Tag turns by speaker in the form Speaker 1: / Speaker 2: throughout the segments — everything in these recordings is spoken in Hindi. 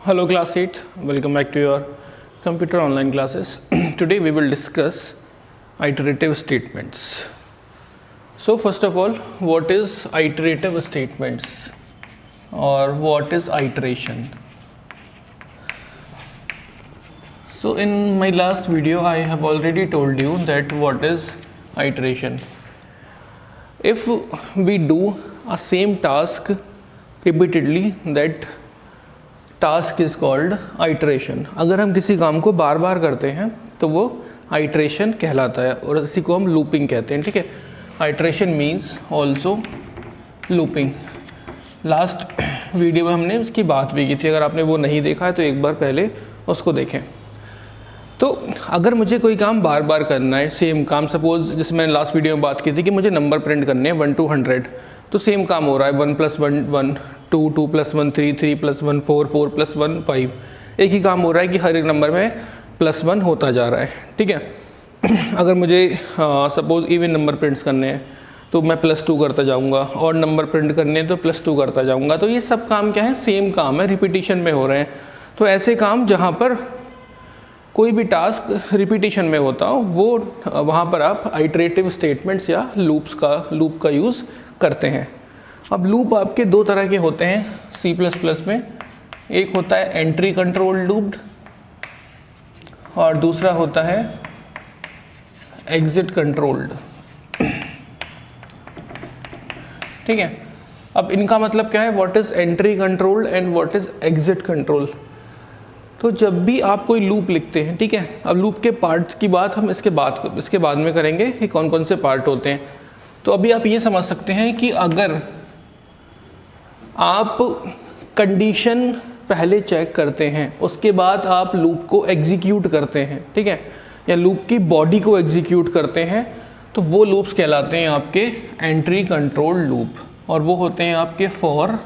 Speaker 1: Hello class 8, welcome back to your computer online classes. Today we will discuss iterative statements. So first of all, what is iterative statements or what is iteration? So in my last video I have already told you that what is iteration. If we do a same task repeatedly, that task is called iteration. अगर हम किसी काम को बार बार करते हैं तो वो आइटरेशन कहलाता है और इसी को हम लूपिंग कहते हैं. ठीक है, iteration means also looping. Last video में हमने उसकी बात भी की थी, अगर आपने वो नहीं देखा है तो एक बार पहले उसको देखें. तो अगर मुझे कोई काम बार बार करना है, सेम काम, सपोज जैसे मैंने लास्ट वीडियो में बात की थी कि मुझे नंबर प्रिंट करने हैं 1 to 100, तो सेम काम हो रहा है 1 + 1 1, 2 2 + 1 3 3 + 1 4 4 + 1 5. एक ही काम हो रहा है कि हर एक नंबर में +1 होता जा रहा है. ठीक है, अगर मुझे सपोज इवन नंबर प्रिंट्स करने हैं तो मैं +2 करता जाऊंगा, और नंबर प्रिंट करने हैं तो +2 करता जाऊंगा. तो ये सब काम क्या है, सेम काम है, रिपीटिशन में हो रहे हैं. तो ऐसे काम जहाँ पर कोई भी टास्क रिपीटिशन में होता हो वो वहाँ पर आप आइटरेटिव स्टेटमेंट्स या लूप का यूज़ करते हैं. अब लूप आपके दो तरह के होते हैं C++ में. एक होता है एंट्री कंट्रोल लूप्ड और दूसरा होता है एग्जिट कंट्रोल्ड. ठीक है, अब इनका मतलब क्या है, what is entry controlled and what is exit control. तो जब भी आप कोई लूप लिखते हैं, ठीक है, अब लूप के पार्ट्स की बात हम इसके बाद में करेंगे कि कौन कौन से पार्ट होते हैं. तो अभी आप ये समझ सकते हैं कि अगर आप कंडीशन पहले चेक करते हैं उसके बाद आप लूप को एग्जीक्यूट करते हैं, ठीक है, या लूप की बॉडी को एग्जीक्यूट करते हैं, तो वो लूप्स कहलाते हैं आपके एंट्री कंट्रोल लूप, और वो होते हैं आपके फॉर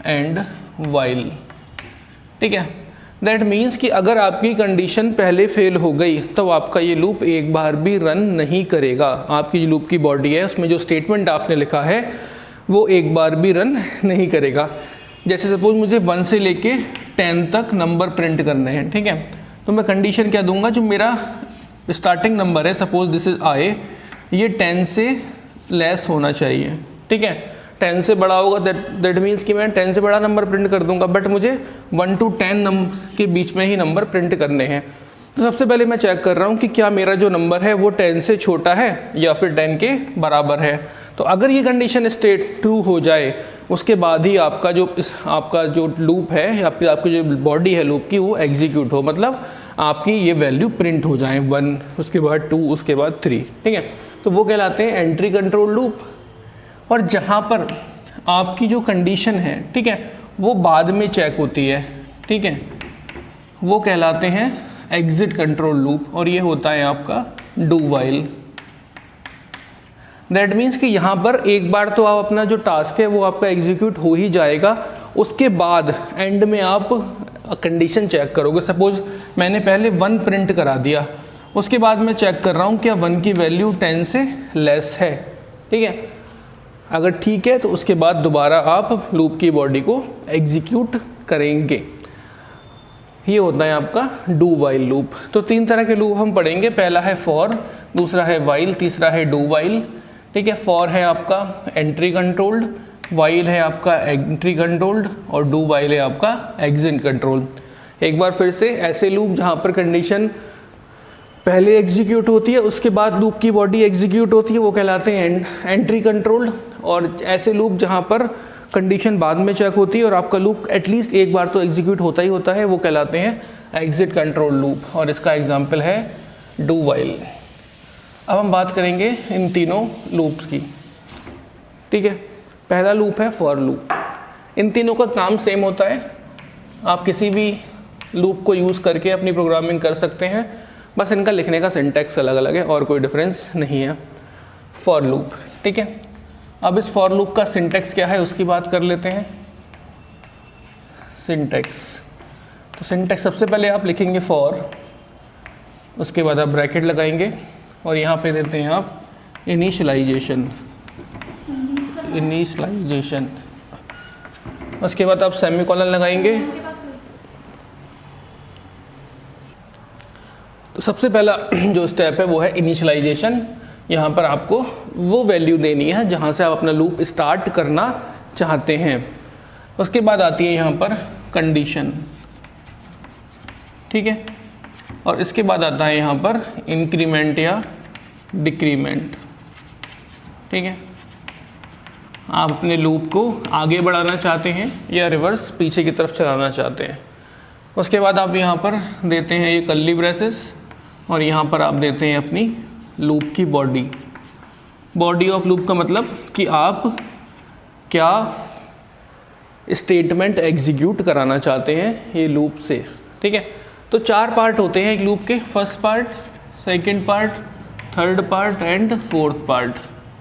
Speaker 1: एंड वाइल. ठीक है, दैट मीन्स कि अगर आपकी कंडीशन पहले फेल हो गई तो आपका ये लूप एक बार भी रन नहीं करेगा. आपकी जो लूप की बॉडी है उसमें जो स्टेटमेंट आपने लिखा है वो एक बार भी रन नहीं करेगा. जैसे सपोज मुझे 1 से लेके 10 तक नंबर प्रिंट करने हैं, ठीक है, तो मैं कंडीशन क्या दूंगा, जो मेरा स्टार्टिंग नंबर है, सपोज दिस इज I, ये 10 से लेस होना चाहिए. ठीक है, 10 से बड़ा होगा दैट मीन्स कि मैं 10 से बड़ा नंबर प्रिंट कर दूंगा, बट मुझे 1 to 10 नंबर के बीच में ही नंबर प्रिंट करने हैं. तो सबसे पहले मैं चेक कर रहा हूँ कि क्या मेरा जो नंबर है वो 10 से छोटा है या फिर 10 के बराबर है. तो अगर ये कंडीशन स्टेट ट्रू हो जाए उसके बाद ही आपका जो लूप है या फिर आपकी जो बॉडी है लूप की वो एग्जीक्यूट हो, मतलब आपकी ये वैल्यू प्रिंट हो जाए 1, उसके बाद 2, उसके बाद 3. ठीक है, तो वो कहलाते हैं एंट्री कंट्रोल लूप. और जहाँ पर आपकी जो कंडीशन है, ठीक है, वो बाद में चेक होती है, ठीक है, वो कहलाते हैं एग्जिट कंट्रोल लूप, और ये होता है आपका डू वाइल. दैट मीन्स कि यहाँ पर एक बार तो आप अपना जो टास्क है वो आपका एग्जीक्यूट हो ही जाएगा, उसके बाद एंड में आप कंडीशन चेक करोगे. सपोज मैंने पहले 1 प्रिंट करा दिया, उसके बाद मैं चेक कर रहा हूँ क्या 1 की वैल्यू 10 से लेस है. ठीक है, अगर ठीक है तो उसके बाद दोबारा आप लूप की बॉडी को एग्जीक्यूट करेंगे. ये होता है आपका डू वाइल लूप. तो 3 तरह के लूप हम पढ़ेंगे. पहला है फॉर, दूसरा है वाइल, तीसरा है डू वाइल. ठीक है, फॉर है आपका एंट्री कंट्रोल्ड, वाइल है आपका एंट्री कंट्रोल्ड, और डू वाइल है आपका एग्जिट कंट्रोल. एक बार फिर से, ऐसे लूप जहाँ पर कंडीशन पहले एग्जीक्यूट होती है उसके बाद लूप की बॉडी एग्जीक्यूट होती है वो कहलाते हैं एंट्री कंट्रोल्ड. और ऐसे लूप जहाँ पर कंडीशन बाद में चेक होती है और आपका लूप एटलीस्ट एक बार तो एग्जीक्यूट होता ही होता है, वो कहलाते हैं एग्जिट कंट्रोल लूप, और इसका एग्जांपल है डू वाइल. अब हम बात करेंगे इन तीनों लूप्स की. ठीक है, पहला लूप है फॉर लूप. इन तीनों का काम सेम होता है, आप किसी भी लूप को यूज़ करके अपनी प्रोग्रामिंग कर सकते हैं, बस इनका लिखने का सिंटैक्स अलग अलग है और कोई डिफरेंस नहीं है. फॉर लूप, ठीक है, अब इस फॉर लूप का सिंटैक्स क्या है उसकी बात कर लेते हैं. सिंटैक्स, तो सिंटैक्स सबसे पहले आप लिखेंगे फॉर, उसके बाद आप ब्रैकेट लगाएंगे और यहाँ पे देते हैं आप इनिशियलाइजेशन, उसके बाद आप सेमीकोलन लगाएंगे तो सबसे पहला जो स्टेप है वो है इनिशियलाइजेशन। यहाँ पर आपको वो वैल्यू देनी है जहाँ से आप अपना लूप स्टार्ट करना चाहते हैं। उसके बाद आती है यहाँ पर कंडीशन, ठीक है, और इसके बाद आता है यहाँ पर इंक्रीमेंट या डिक्रीमेंट, ठीक है। आप अपने लूप को आगे बढ़ाना चाहते हैं या रिवर्स पीछे की तरफ चलाना चाहते हैं। उसके बाद आप यहाँ पर देते हैं ये कर्ली ब्रेसेस और यहाँ पर आप देते हैं अपनी लूप की बॉडी ऑफ लूप का मतलब कि आप क्या स्टेटमेंट एग्जीक्यूट कराना चाहते हैं ये लूप से, ठीक है। तो 4 पार्ट होते हैं एक लूप के, first part, second part, third part and fourth part,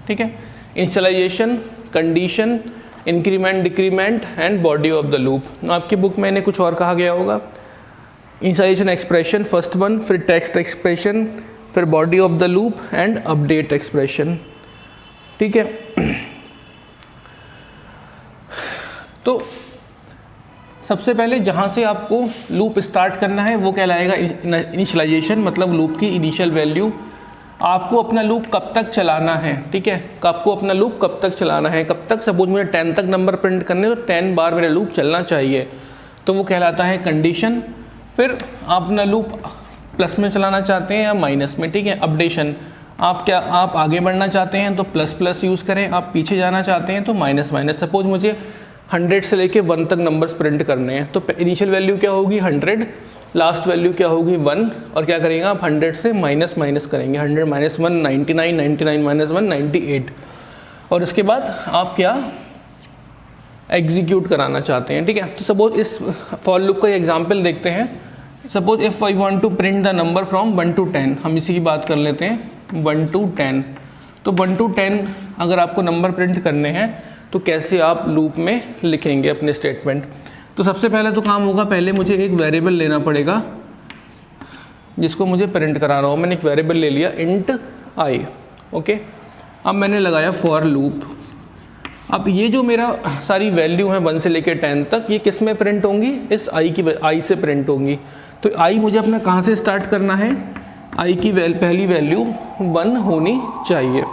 Speaker 1: ठीक है। Initialization, condition, increment, decrement and body of the loop. आपकी बुक में इन्हें कुछ और कहा गया होगा। इनिशियलाइजेशन एक्सप्रेशन फर्स्ट वन, फिर टेक्स्ट एक्सप्रेशन, फिर body of the loop and update expression, ठीक है। तो सबसे पहले जहाँ से आपको लूप स्टार्ट करना है वो कहलाएगा इनिशियलाइजेशन, मतलब लूप की इनिशियल वैल्यू। आपको अपना लूप कब तक चलाना है, ठीक है, आपको अपना लूप कब तक चलाना है, कब तक, सपोज मुझे 10 तक नंबर प्रिंट करने तो 10 बार मेरा लूप चलना चाहिए, तो वो कहलाता है कंडीशन। फिर आप अपना लूप प्लस में चलाना चाहते हैं या माइनस में, ठीक है, अपडेशन। आप आगे बढ़ना चाहते हैं तो प्लस प्लस यूज़ करें, आप पीछे जाना चाहते हैं तो माइनस माइनस। सपोज मुझे 100 से लेके 1 तक नंबर्स प्रिंट करने हैं तो इनिशियल वैल्यू क्या होगी 100, लास्ट वैल्यू क्या होगी 1, और क्या करेंगे आप 100 से माइनस माइनस करेंगे, 100 माइनस 1 99, 99 माइनस 1 98, और उसके बाद आप क्या एग्जीक्यूट कराना चाहते हैं, ठीक है। तो सपोज इस फॉर लूप का एग्जांपल देखते हैं। Suppose if I want to print the number from 1 to 10, हम इसी की बात कर लेते हैं 1 to 10। तो 1 to 10 अगर आपको नंबर प्रिंट करने हैं तो कैसे आप लूप में लिखेंगे अपने स्टेटमेंट। तो सबसे पहले तो काम होगा, पहले मुझे एक वेरिएबल लेना पड़ेगा जिसको मुझे प्रिंट करा रहा हूँ। मैंने एक वेरिएबल ले लिया इंट आई, ओके। अब मैंने लगाया फॉर लूप। अब ये जो मेरा सारी वैल्यू है 1 से लेकर 10 तक, ये किस में प्रिंट होंगी, इस आई से प्रिंट होंगी। तो आई मुझे अपना कहाँ से स्टार्ट करना है, आई की पहली वैल्यू 1 होनी चाहिए।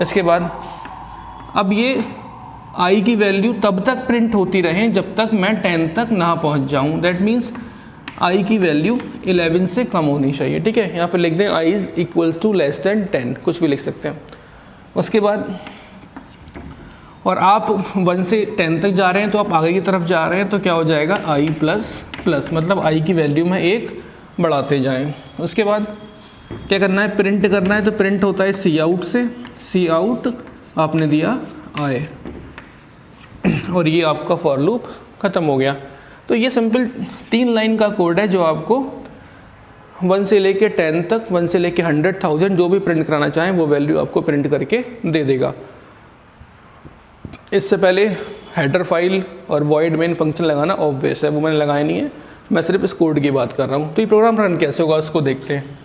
Speaker 1: इसके बाद अब ये आई की वैल्यू तब तक प्रिंट होती रहे जब तक मैं 10 तक ना पहुंच जाऊं। दैट मीन्स आई की वैल्यू 11 से कम होनी चाहिए, ठीक है। या फिर लिख दें I is equals to less than 10, कुछ भी लिख सकते हैं। उसके बाद और आप 1 से 10 तक जा रहे हैं तो आप आगे की तरफ जा रहे हैं तो क्या हो जाएगा आई प्लस प्लस, मतलब आई की वैल्यू में 1 बढ़ाते जाएं। उसके बाद क्या करना है, प्रिंट करना है। तो प्रिंट होता है सी आउट से, सी आउट आपने दिया आई, और ये आपका फॉर लूप ख़त्म हो गया। तो ये सिंपल 3 लाइन का कोड है जो आपको 1 से लेके 10 तक, 1 से लेके 100,000 जो भी प्रिंट कराना चाहें वो वैल्यू आपको प्रिंट करके दे देगा। इससे पहले हेडर फाइल और वॉइड मेन फंक्शन लगाना ऑब्वियस है, वो मैंने लगाया नहीं है, मैं सिर्फ इस कोड की बात कर रहा हूँ। तो ये प्रोग्राम रन कैसे होगा उसको देखते हैं।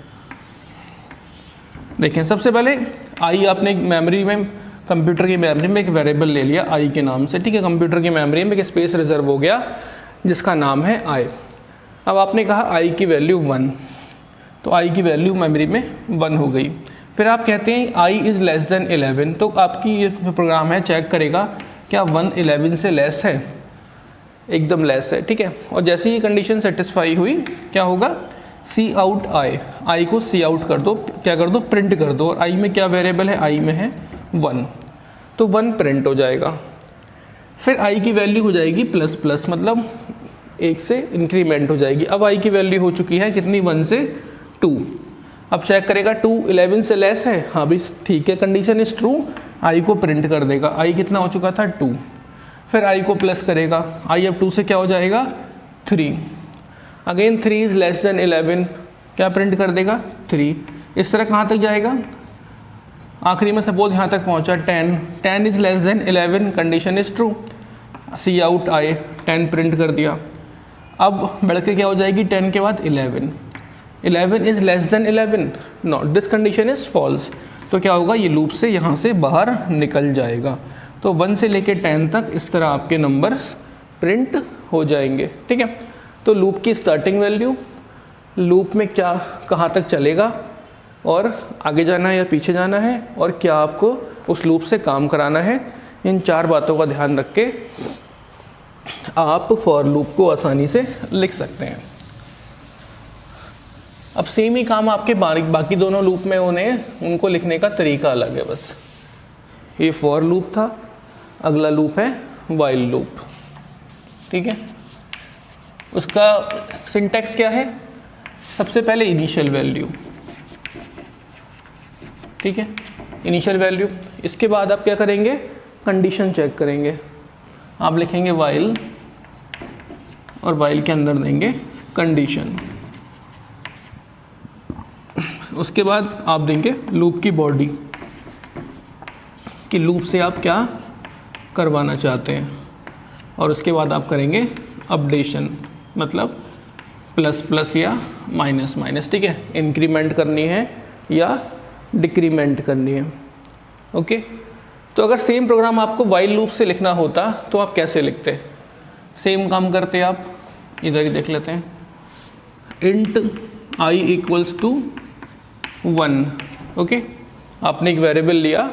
Speaker 1: देखें, सबसे पहले आई आपने मेमोरी में, कंप्यूटर की मेमोरी में एक वेरिएबल ले लिया आई के नाम से, ठीक है। कंप्यूटर की मेमोरी में एक स्पेस रिजर्व हो गया जिसका नाम है आई। अब आपने कहा आई की वैल्यू 1, तो आई की वैल्यू मेमोरी में 1 हो गई। फिर आप कहते हैं आई इज़ लेस देन 11, तो आपकी ये प्रोग्राम है चेक करेगा क्या 1 11 से लेस है, एकदम लेस है, ठीक है। और जैसे ही कंडीशन सेटिस्फाई हुई क्या होगा, सी आउट आई को सी आउट कर दो, क्या कर दो, प्रिंट कर दो। और आई में क्या वेरिएबल है, आई में है 1, तो 1 प्रिंट हो जाएगा। फिर आई की वैल्यू हो जाएगी प्लस प्लस, मतलब 1 से इंक्रीमेंट हो जाएगी। अब आई की वैल्यू हो चुकी है कितनी, 1 से 2। अब चेक करेगा 2 11 से लेस है, हाँ भी ठीक है, कंडीशन इज ट्रू, आई को प्रिंट कर देगा। आई कितना हो चुका था 2, फिर आई को प्लस करेगा, आई अब 2 से क्या हो जाएगा 3, अगेन 3 इज़ लेस देन 11, क्या प्रिंट कर देगा 3। इस तरह कहाँ तक जाएगा, आखिरी में सपोज यहाँ तक पहुँचा 10 is less than 11, condition is true, cout I 10 print कर दिया। अब बढ़ के क्या हो जाएगी 10 के बाद 11 is less than 11, not, this condition is false. तो क्या होगा, ये लूप से यहाँ से बाहर निकल जाएगा। तो 1 से लेके 10 तक इस तरह आपके नंबर्स प्रिंट हो जाएंगे, ठीक है। तो लूप की स्टार्टिंग वैल्यू, लूप में क्या कहाँ तक चलेगा और आगे जाना है या पीछे जाना है और क्या आपको उस लूप से काम कराना है। इन 4 बातों का ध्यान रख के आप फॉर लूप को आसानी से लिख सकते हैं। अब सेम ही काम आपके बाकी दोनों लूप में उनको लिखने का तरीका अलग है बस। ये फॉर लूप था, अगला लूप है वाइल लूप, ठीक है। उसका सिंटैक्स क्या है? सबसे पहले इनिशियल वैल्यू, ठीक है, इनिशियल वैल्यू। इसके बाद आप क्या करेंगे? कंडीशन चेक करेंगे। आप लिखेंगे वाइल और वाइल के अंदर देंगे कंडीशन। उसके बाद आप देंगे लूप की बॉडी कि लूप से आप क्या करवाना चाहते हैं, और उसके बाद आप करेंगे अपडेशन, मतलब प्लस प्लस या माइनस माइनस, ठीक है, इंक्रीमेंट करनी है या डिक्रीमेंट करनी है। ओके, तो अगर सेम प्रोग्राम आपको वाइल लूप से लिखना होता तो आप कैसे लिखते? सेम काम करते आप, इधर ही देख लेते हैं। Int i equals to 1, okay, आपने एक वेरिएबल लिया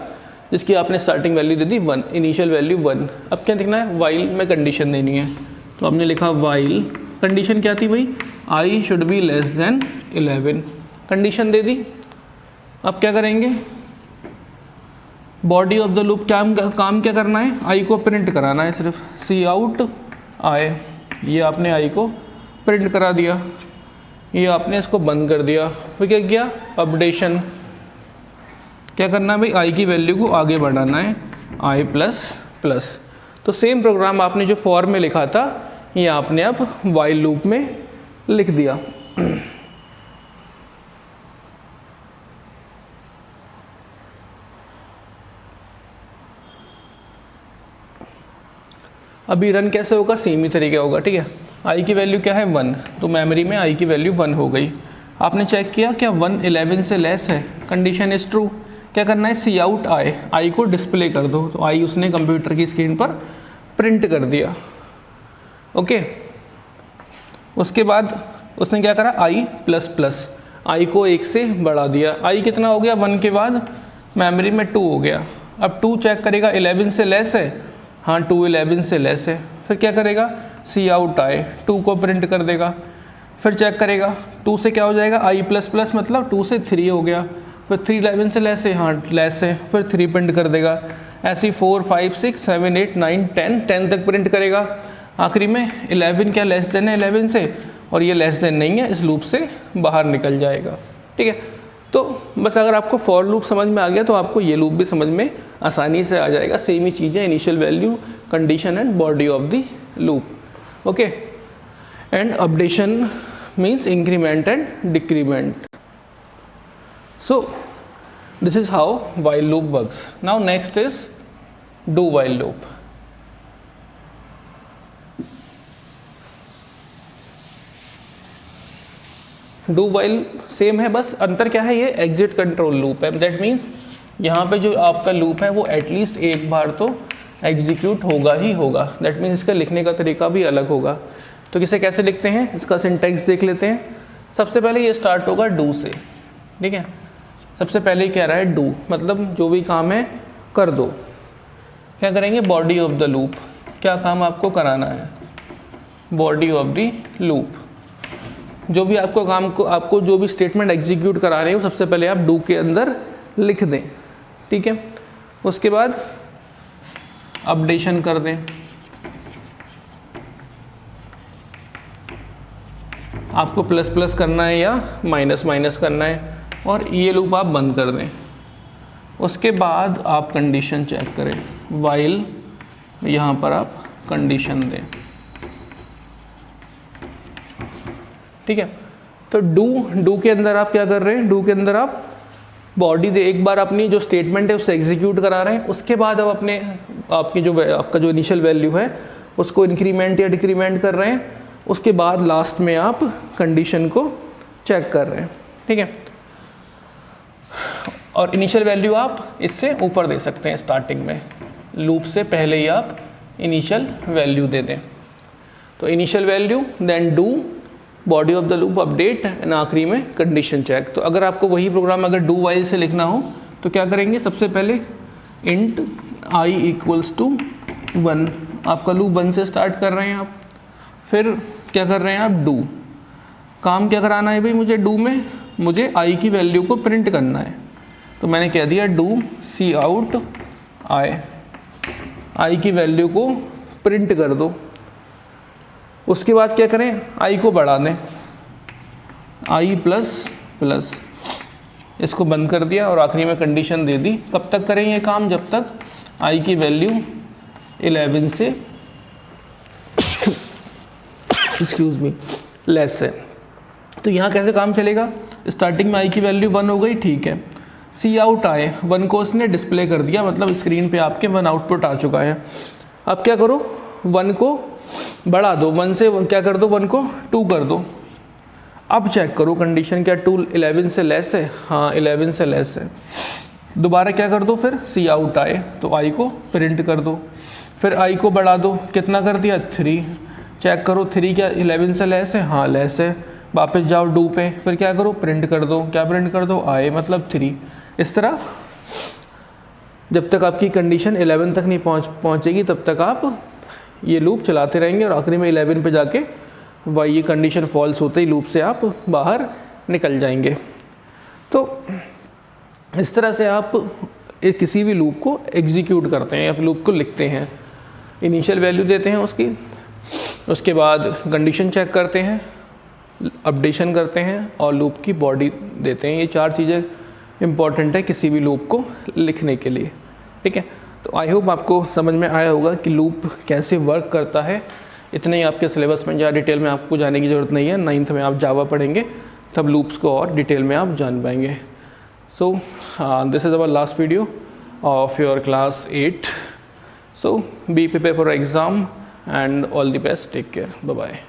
Speaker 1: जिसकी आपने स्टार्टिंग वैल्यू दे दी 1, इनिशियल वैल्यू 1। अब क्या लिखना है? वाइल में कंडीशन देनी है, तो आपने लिखा वाइल, कंडीशन क्या थी भाई? i should be less than 11, condition दे दी। अब क्या करेंगे? बॉडी ऑफ द लूप काम क्या करना है? i को प्रिंट कराना है सिर्फ, सी आउट i, ये आपने i को प्रिंट करा दिया, ये आपने इसको बंद कर दिया। फिर क्या किया? अपडेशन, क्या करना है भाई? i की वैल्यू को आगे बढ़ाना है, i प्लस प्लस। तो सेम प्रोग्राम आपने जो फॉर में लिखा था ये आपने अब वाइल लूप में लिख दिया। अभी रन कैसे होगा? सेम ही तरीका होगा, ठीक है। i की वैल्यू क्या है? 1, तो मेमोरी में i की वैल्यू 1 हो गई। आपने चेक किया क्या 1 11 से लेस है, कंडीशन इज ट्रू। क्या करना है? सी आउट i को डिस्प्ले कर दो, तो i उसने कंप्यूटर की स्क्रीन पर प्रिंट कर दिया। ओके, उसके बाद उसने क्या करा? i प्लस प्लस, i को 1 से बढ़ा दिया। i कितना हो गया? 1 के बाद मेमोरी में 2 हो गया। अब 2 चेक करेगा 11 से लेस है, हाँ 2 11 से लेस है। फिर क्या करेगा? सी आउट i 2 को प्रिंट कर देगा। फिर चेक करेगा 2 से क्या हो जाएगा? i प्लस प्लस, मतलब 2 से 3 हो गया। फिर 3 11 से लेस है, हाँ लेस है, फिर 3 प्रिंट कर देगा। ऐसी 4 5 6 7 8 9 10 तक प्रिंट करेगा। आखिरी में 11 क्या लेस देन है 11 से, और ये लेस देन नहीं है, इस लूप से बाहर निकल जाएगा, ठीक है। तो बस अगर आपको फॉर लूप समझ में आ गया तो आपको ये लूप भी समझ में आसानी से आ जाएगा। सेम ही चीज़ें, initial value, condition and body of the loop. Okay, and updation means increment and decrement. So this is how while loop works. Now next is do while loop. Do while same है, बस अंतर क्या है? ये एग्जिट कंट्रोल लूप है। दैट मीन्स यहाँ पे जो आपका लूप है वो एटलीस्ट एक बार तो एग्जीक्यूट होगा ही होगा। दैट मीन्स इसका लिखने का तरीका भी अलग होगा। तो इसे कैसे लिखते हैं, इसका सिंटैक्स देख लेते हैं। सबसे पहले ये स्टार्ट होगा डू से, ठीक है। सबसे पहले कह रहा है डू, मतलब जो भी काम है कर दो। क्या करेंगे? बॉडी ऑफ द लूप, क्या काम आपको कराना है? बॉडी ऑफ द लूप, जो भी आपको काम को, आपको जो भी स्टेटमेंट एग्जीक्यूट करा रहे हो सबसे पहले आप डू के अंदर लिख दें, ठीक है। उसके बाद अपडेशन कर दें। आपको प्लस प्लस करना है या माइनस माइनस करना है, और ये लूप आप बंद कर दें। उसके बाद आप कंडीशन चेक करें, वाइल यहाँ पर आप कंडीशन दें, ठीक है। तो डू के अंदर आप क्या कर रहे हैं? डू के अंदर आप बॉडी दे, एक बार अपनी जो स्टेटमेंट है उससे एग्जीक्यूट करा रहे हैं। उसके बाद आप अपने आपका जो इनिशियल वैल्यू है उसको इंक्रीमेंट या डिक्रीमेंट कर रहे हैं। उसके बाद लास्ट में आप कंडीशन को चेक कर रहे हैं, ठीक है। और इनिशियल वैल्यू आप इससे ऊपर दे सकते हैं, स्टार्टिंग में लूप से पहले ही आप इनिशियल वैल्यू दे दें। तो initial value, then body of the loop update and आखिरी में कंडीशन चेक। तो अगर आपको वही प्रोग्राम अगर डू वाइल से लिखना हो तो क्या करेंगे, सबसे पहले इंट i इक्वल्स टू 1, आपका लूप 1 से स्टार्ट कर रहे हैं आप। फिर क्या कर रहे हैं आप, डू। काम क्या कराना है भाई मुझे, डू में मुझे i की वैल्यू को प्रिंट करना है, तो मैंने कह दिया डू सी आउट i की वैल्यू को प्रिंट कर दो। उसके बाद क्या करें, i को बढ़ा दें, i प्लस प्लस, इसको बंद कर दिया और आखिरी में कंडीशन दे दी। कब तक करें ये काम, जब तक i की value 11 say excuse me less है। तो यहाँ कैसे काम चलेगा, स्टार्टिंग में i की वैल्यू 1 हो गई, ठीक है, सी आउट आए 1 को उसने डिस्प्ले कर दिया, मतलब स्क्रीन पे आपके 1 आउटपुट आ चुका है। अब क्या करो, 1 को बढ़ा दो, 1 से क्या कर दो, 1 को 2 कर दो। अब चेक करो कंडीशन, क्या 2 11 से लेस है, हाँ 11 से लेस है। दोबारा क्या कर दो, फिर सी आउट आए तो i को प्रिंट कर दो, फिर i को बढ़ा दो, कितना कर दिया 3, चेक करो 3 क्या 11 से लेस है, हाँ लेस है। वापस जाओ डू पे, फिर क्या करो, प्रिंट कर दो, क्या प्रिंट कर दो, i मतलब 3। इस तरह जब तक आपकी कंडीशन 11 तक नहीं पहुंचेगी तब तक आप ये लूप चलाते रहेंगे और आखिरी में 11 पे जाके वही ये कंडीशन फॉल्स होते ही लूप से आप बाहर निकल जाएंगे। तो इस तरह से आप किसी भी लूप को एग्जीक्यूट करते हैं, आप लूप को लिखते हैं, इनिशियल वैल्यू देते हैं उसकी, उसके बाद कंडीशन चेक करते हैं, अपडेशन करते हैं और लूप की बॉडी देते हैं। ये 4 चीज़ें इम्पॉर्टेंट है किसी भी लूप को लिखने के लिए, ठीक है। तो आई होप आपको समझ में आया होगा कि लूप कैसे वर्क करता है। इतने ही आपके सिलेबस में ज़्यादा डिटेल में आपको जाने की ज़रूरत नहीं है। 9th में आप जावा पढ़ेंगे तब लूप्स को और डिटेल में आप जान पाएंगे। So this is our last video of your class 8। So be prepare for exam and all the best. Take care. Bye bye.